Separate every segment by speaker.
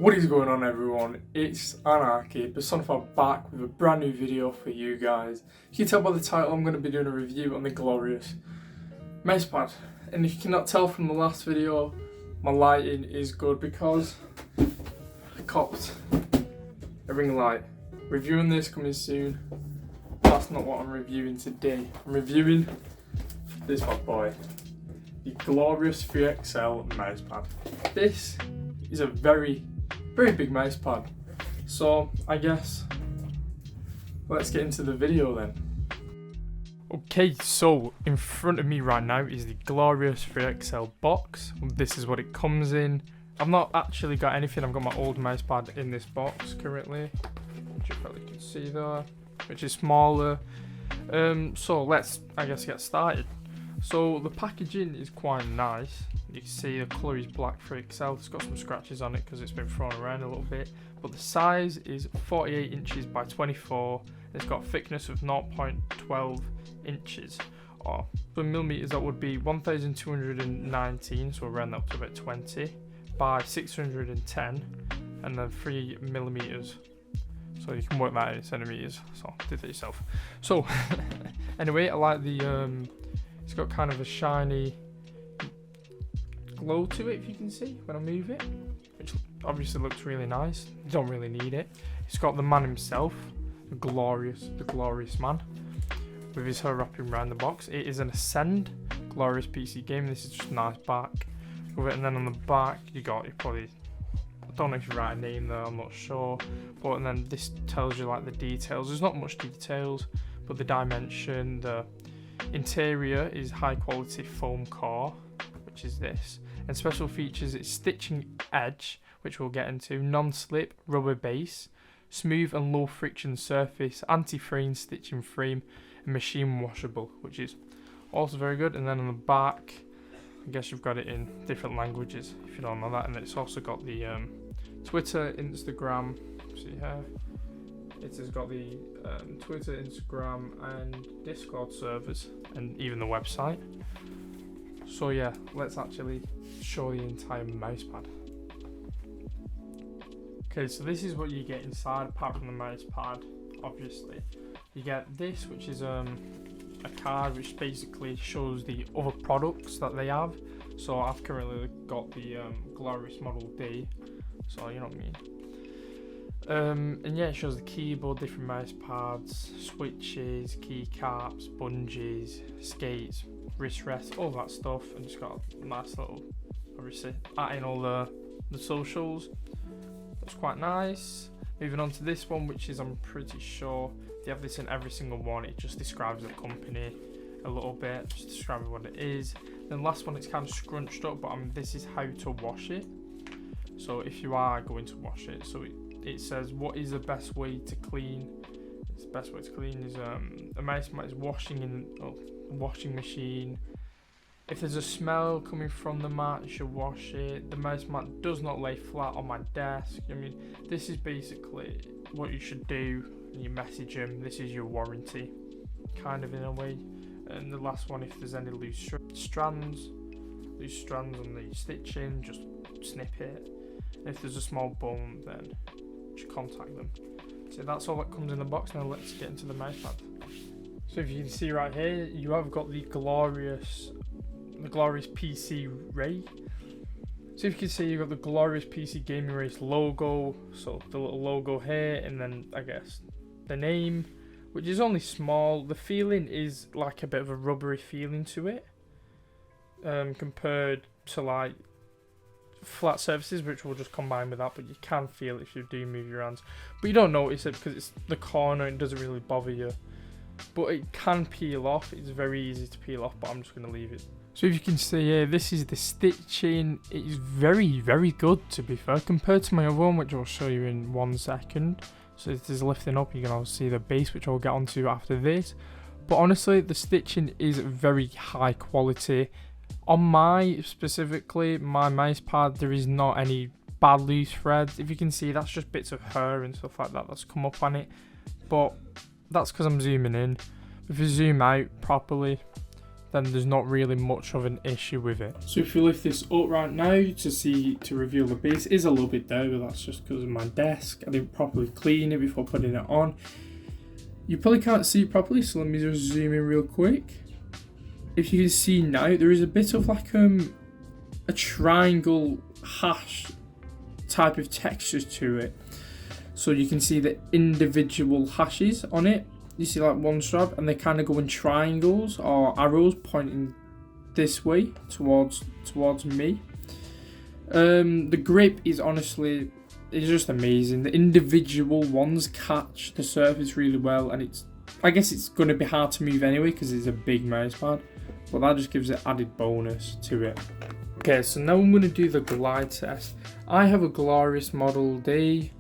Speaker 1: What is going on, everyone? It's Anarchy personified back with a brand new video for you guys. You can tell by the title I'm going to be doing a review on the glorious Mousepad. And if you cannot tell from the last video, my lighting is good because I copped a ring light. Reviewing this coming soon. That's not what I'm reviewing today. I'm reviewing this bad boy, the glorious 3XL Mousepad. This is a very big mousepad. So I guess let's get into the video then. Okay, so in front of me right now is the glorious 3XL box. This is what it comes in. I've not actually got anything. I've got my old mousepad in this box currently, which you probably can see there, which is smaller. So let's, I guess, get started. So the packaging is quite nice. You can see the colour is black 3XL. It's got some scratches on it because it's been thrown around a little bit. But the size is 48 inches by 24. It's got a thickness of 0.12 inches. Or for millimetres, that would be 1219, so we'll round that up to about 20, by 610, and then 3 millimetres. So you can work that out in centimetres, so do that yourself. So anyway, I like the it's got kind of a shiny glow to it, if you can see when I move it, which obviously looks really nice. You don't really need it. It's got the man himself, the glorious man, with his hair wrapping around the box. It is an Ascend glorious PC game. This is just a nice back with it, and then on the back you probably, I don't know if you write a name there, I'm not sure, but and then this tells you like the details. There's not much details, but the dimension, the interior is high quality foam core, which is this, and special features: it's stitching edge, which we'll get into, non-slip rubber base, smooth and low friction surface, anti-fraying stitching frame, and machine washable, which is also very good. And then on the back, I guess you've got it in different languages if you don't know that, and it's also got the Twitter, Instagram. See here, it has got the Twitter, Instagram, and Discord servers, and even the website. So yeah, let's actually show the entire mousepad. Okay, so this is what you get inside, apart from the mousepad, obviously. You get this, which is a card which basically shows the other products that they have. So I've currently got the Glorious Model D, so you know what I mean. And yeah, it shows the keyboard, different mouse pads, switches, keycaps, bungees, skates, wrist rests, all that stuff, and it's got a nice little, obviously, adding all the socials. That's quite nice. Moving on to this one, which is, I'm pretty sure they have this in every single one. It just describes the company a little bit, just describing what it is. Then last one, it's kind of scrunched up, but this is how to wash it. So if you are going to wash it, so it says what is the best way to clean. The best way to clean is a mouse mat is washing in a washing machine. If there's a smell coming from the mat, you should wash it. The mouse mat does not lay flat on my desk. I mean, this is basically what you should do. You message them, this is your warranty, kind of in a way. And the last one, if there's any loose strands on the stitching, just snip it. And if there's a small bump, then just contact them. So that's all that comes in the box. Now let's get into the mousepad. So if you can see right here, you have got the glorious PC Ray. So if you can see, you've got the glorious PC Gaming Race logo. So the little logo here, and then I guess the name, which is only small. The feeling is like a bit of a rubbery feeling to it, compared to like flat surfaces, which will just combine with that, but you can feel it if you do move your hands, but you don't notice it because it's the corner. It doesn't really bother you, but it can peel off. It's very easy to peel off, but I'm just going to leave it. So if you can see here, this is the stitching. It is very good, to be fair, compared to my other one, which I'll show you in 1 second. So this is lifting up, you can also see the base, which I'll get onto after this. But honestly, the stitching is very high quality. On specifically my mouse pad, there is not any bad loose threads. If you can see, that's just bits of hair and stuff like that that's come up on it, but that's because I'm zooming in. If you zoom out properly, then there's not really much of an issue with it. So if you lift this up right now to reveal the base, it is a little bit dirty, but that's just because of my desk. I didn't properly clean it before putting it on. You probably can't see it properly, so let me just zoom in real quick. If you can see now, there is a bit of like a triangle hash type of textures to it. So you can see the individual hashes on it. You see like one strap, and they kind of go in triangles or arrows pointing this way towards me. The grip is honestly, it's just amazing. The individual ones catch the surface really well, and I guess it's going to be hard to move anyway because it's a big mouse pad, but that just gives it added bonus to it. Okay, so now I'm going to do the glide test. I have a Glorious Model D.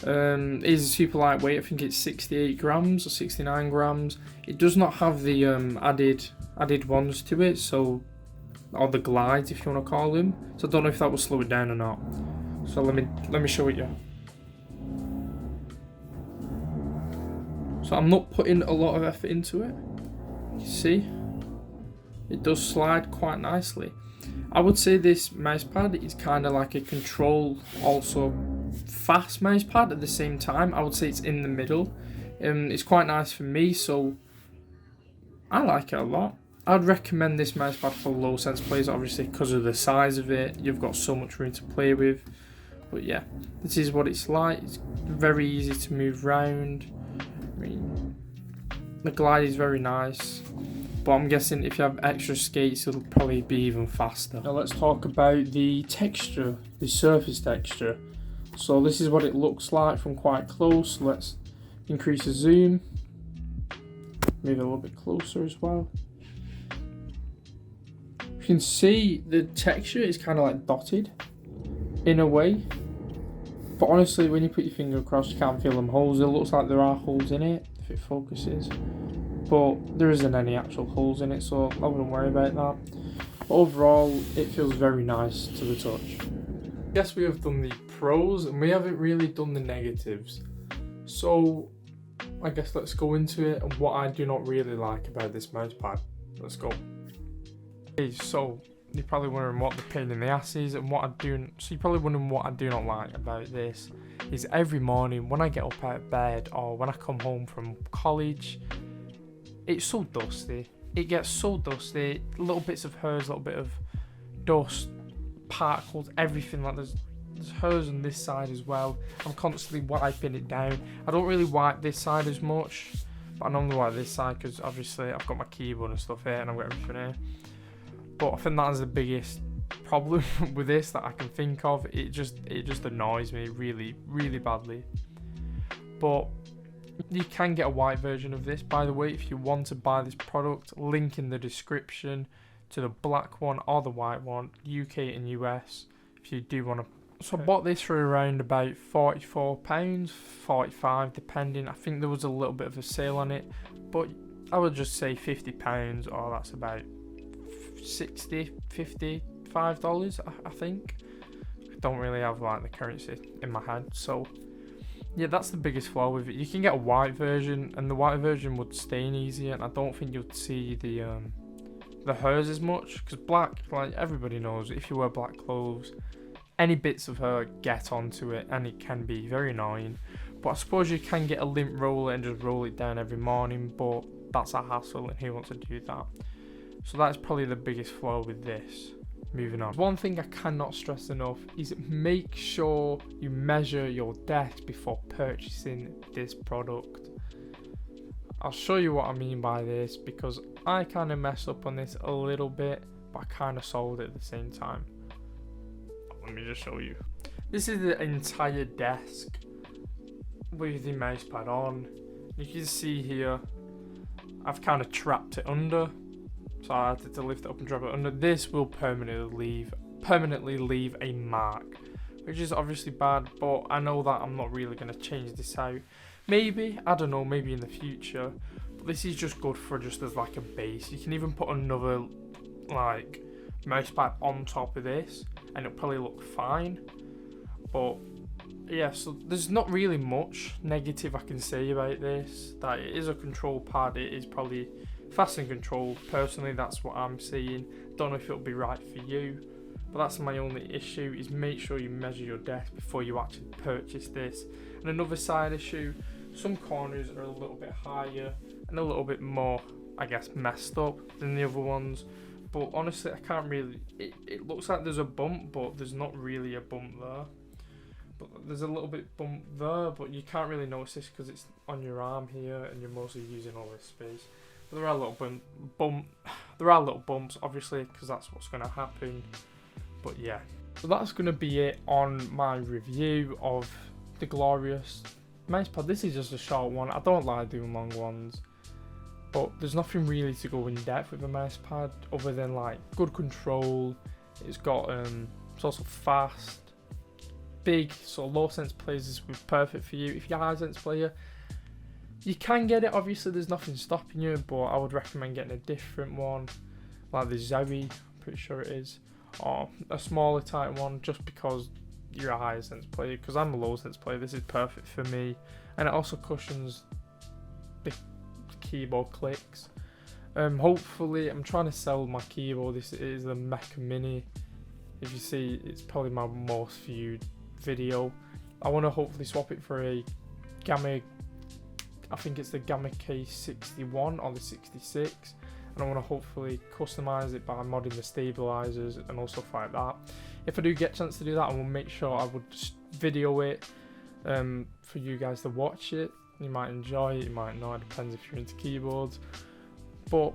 Speaker 1: It is super lightweight. I think it's 68 grams or 69 grams. It does not have the added ones to it, so, or the glides if you want to call them. So I don't know if that will slow it down or not. So let me show it you. So I'm not putting a lot of effort into it. You see, it does slide quite nicely. I would say this mouse pad is kind of like a control, also fast mouse pad at the same time. I would say it's in the middle. It's quite nice for me, so I like it a lot. I'd recommend this mouse pad for low sense players, obviously because of the size of it. You've got so much room to play with. But yeah, this is what it's like. It's very easy to move around. I mean, the glide is very nice. But I'm guessing if you have extra skates, it'll probably be even faster. Now let's talk about the texture, the surface texture. So this is what it looks like from quite close. Let's increase the zoom. Move it a little bit closer as well. You can see the texture is kind of like dotted in a way. But honestly, when you put your finger across, you can't feel them holes. It looks like there are holes in it if it focuses. But there isn't any actual holes in it, so I wouldn't worry about that. But overall, it feels very nice to the touch. I guess we have done the pros and we haven't really done the negatives. So I guess let's go into it and what I do not really like about this mouse pad. Let's go. Okay, so you're probably wondering what the pain in the ass is and what I do. So you're probably wondering what I do not like about this is every morning when I get up out of bed or when I come home from college, it's so dusty. It gets so dusty. Little bits of hairs, little bit of dust, particles, everything. Like there's hairs on this side as well. I'm constantly wiping it down. I don't really wipe this side as much, but I normally wipe this side because obviously I've got my keyboard and stuff here and I've got everything here. But I think that is the biggest problem with this that I can think of. It just annoys me really, really badly. But you can get a white version of this, by the way, if you want to buy this product. Link in the description to the black one or the white one, UK and US, if you do want to. So I bought this for around about £44, 45 depending. I think there was a little bit of a sale on it, but I would just say £50, or that's about $60, $55, I think. I don't really have like the currency in my head, so yeah, that's the biggest flaw with it. You can get a white version, and the white version would stain easier, and I don't think you'd see the hairs as much, because black, like everybody knows, if you wear black clothes, any bits of hair get onto it, and it can be very annoying. But I suppose you can get a lint roller and just roll it down every morning, but that's a hassle, and who wants to do that? So that's probably the biggest flaw with this. Moving on. One thing I cannot stress enough is make sure you measure your desk before purchasing this product. I'll show you what I mean by this, because I kind of messed up on this a little bit, but I kind of solved it at the same time. Let me just show you. This is the entire desk with the mouse pad on. You can see here, I've kind of trapped it under. So I had to lift it up and drop it under. This will permanently leave a mark, which is obviously bad, but I know that I'm not really going to change this out. Maybe, I don't know, maybe in the future. But this is just good for just as like a base. You can even put another like mouse pad on top of this and it'll probably look fine. But yeah, so there's not really much negative I can say about this. That it is a control pad, it is probably fast and controlled. Personally, that's what I'm seeing. Don't know if it'll be right for you, but that's my only issue, is make sure you measure your desk before you actually purchase this. And another side issue, some corners are a little bit higher and a little bit more, I guess, messed up than the other ones. But honestly, I can't really, it looks like there's a bump, but there's not really a bump there. But there's a little bit bump there, but you can't really notice this because it's on your arm here and you're mostly using all this space. But there are little bumps, obviously, because that's what's going to happen. But yeah, so that's going to be it on my review of the glorious Mousepad. This is just a short one. I don't like doing long ones, but there's nothing really to go in depth with a Mousepad other than like good control. It's got it's also fast. Big, so low sense players, this would be perfect for you. If you're a high sense player, you can get it, obviously there's nothing stopping you, but I would recommend getting a different one, like the Zoe, I'm pretty sure it is, or a smaller type one, just because you're a higher sense player. Because I'm a low sense player, this is perfect for me, and it also cushions the keyboard clicks. Hopefully, I'm trying to sell my keyboard. This is the Mecha Mini. If you see, it's probably my most viewed video. I want to hopefully swap it for a Gamma, I think it's the Gamma K61 or the 66, and I want to hopefully customize it by modding the stabilizers and all stuff like that. If I do get a chance to do that, I will make sure I would video it for you guys to watch it. You might enjoy it, you might not, it depends if you're into keyboards, but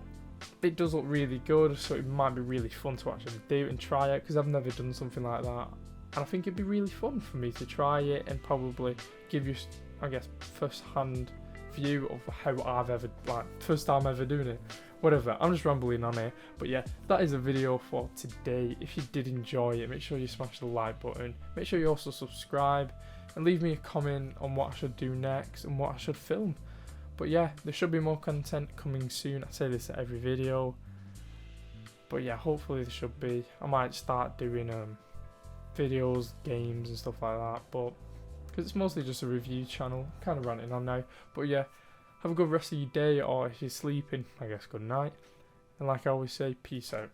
Speaker 1: it does look really good, so it might be really fun to actually do and try it, because I've never done something like that, and I think it'd be really fun for me to try it and probably give you, I guess, first hand view of how I've ever, like, first time ever doing it. Whatever, I'm just rambling on here, but yeah, that is a video for today. If you did enjoy it, make sure you smash the like button, make sure you also subscribe, and leave me a comment on what I should do next and what I should film. But yeah, there should be more content coming soon. I say this at every video, but yeah, hopefully there should be. I might start doing videos, games and stuff like that, but because it's mostly just a review channel, I'm kind of ranting on now. But yeah, have a good rest of your day, or if you're sleeping, I guess good night, and like I always say, peace out.